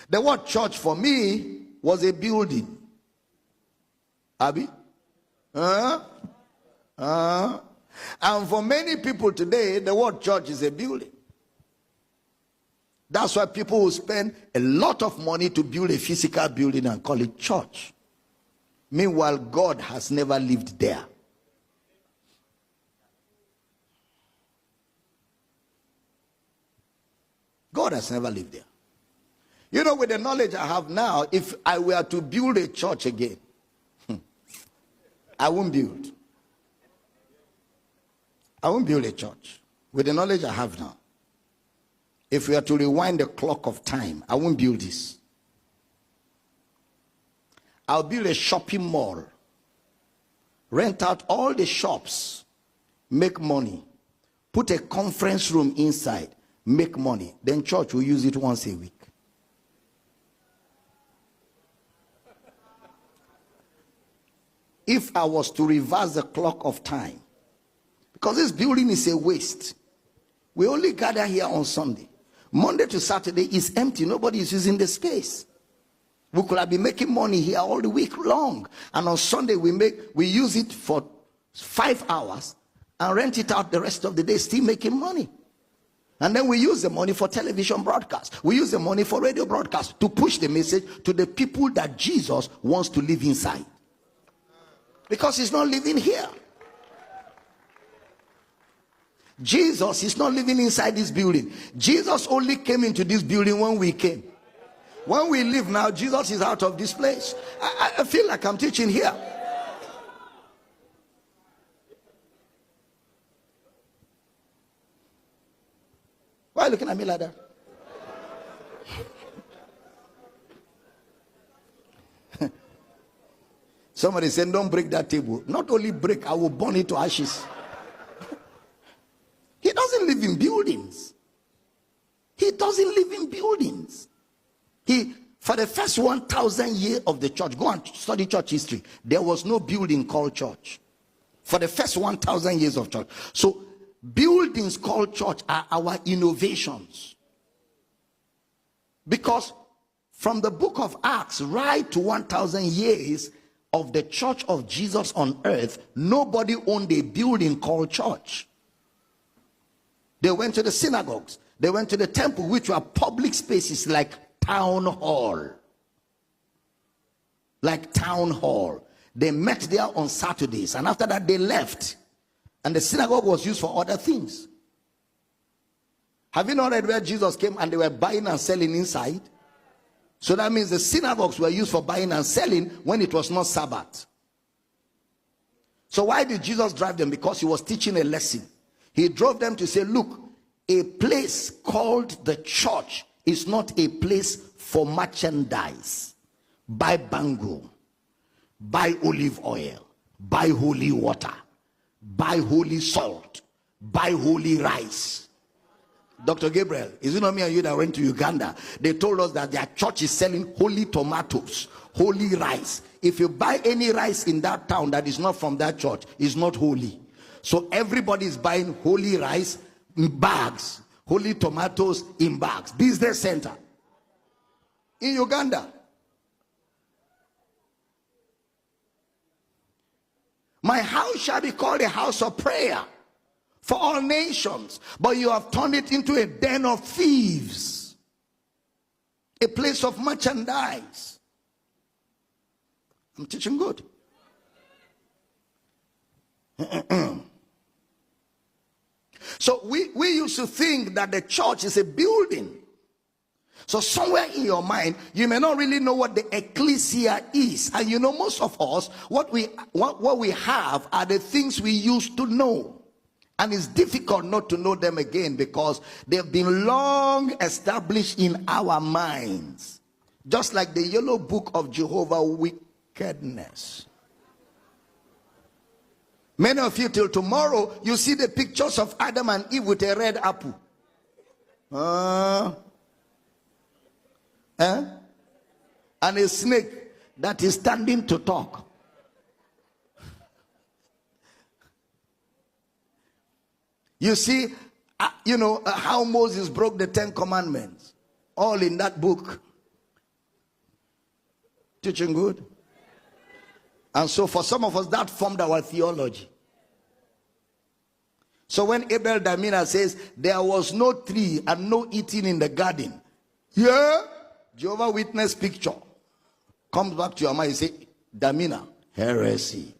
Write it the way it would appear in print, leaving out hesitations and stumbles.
The word church for me was a building. Abi? And for many people today, the word church is a building. That's why people will spend a lot of money to build a physical building and call it church. Meanwhile, God has never lived there. God has never lived there. You know, with the knowledge I have now, if I were to build a church again, I won't build. I won't build a church. With the knowledge I have now, if we are to rewind the clock of time, I won't build this. I'll build a shopping mall, rent out all the shops, make money, put a conference room inside, make money. Then church will use it once a week. If I was to reverse the clock of time, because this building is a waste. We only gather here on Sunday. Monday to Saturday is empty. Nobody is using the space. We could have been making money here all the week long. And on Sunday we use it for 5 hours and rent it out the rest of the day, still making money. And then we use the money for television broadcast. We use the money for radio broadcast to push the message to the people that Jesus wants to live inside. Because he's not living here. Jesus is not living inside this building. Jesus only came into this building when we came. When we live now, Jesus is out of this place. I feel like I'm teaching here. Why are you looking at me like that? Somebody said, don't break that table. Not only break, I will burn it to ashes. He doesn't live in buildings. He doesn't live in buildings. For the first 1,000 years of the church, go and study church history, there was no building called church. For the first 1,000 years of church. So buildings called church are our innovations. Because from the book of Acts right to 1,000 years of the church of Jesus on earth, nobody owned a building called church. They went to the synagogues. They went to the temple, which were public spaces like town hall. Like town hall. They met there on Saturdays. And after that, they left. And the synagogue was used for other things. Have you not read where Jesus came and they were buying and selling inside? So that means the synagogues were used for buying and selling when it was not Sabbath. So why did Jesus drive them? Because he was teaching a lesson. He drove them to say, look, a place called the church is not a place for merchandise. Buy bangle, buy olive oil, buy holy water, buy holy salt, buy holy rice. Dr. Gabriel, is it not me and you that went to Uganda? They told us that their church is selling holy tomatoes, holy rice. If you buy any rice in that town that is not from that church, it's not holy. So everybody is buying holy rice in bags, holy tomatoes in bags. Business center in Uganda. My house shall be called a house of prayer for all nations, but you have turned it into a den of thieves, a place of merchandise. I'm teaching good. So we used to think that the church is a building. So somewhere in your mind, you may not really know what the ecclesia is. And you know, most of us, what we have are the things we used to know. And it's difficult not to know them again because they've been long established in our minds. Just like the yellow book of Jehovah wickedness. Many of you till tomorrow, you see the pictures of Adam and Eve with a red apple. And a snake that is standing to talk. You see, how Moses broke the 10 commandments. All in that book. Teaching good? And so for some of us, that formed our theology. So when Abel Damina says there was no tree and no eating in the garden, yeah, Jehovah Witness picture comes back to your mind. You say, Damina, heresy.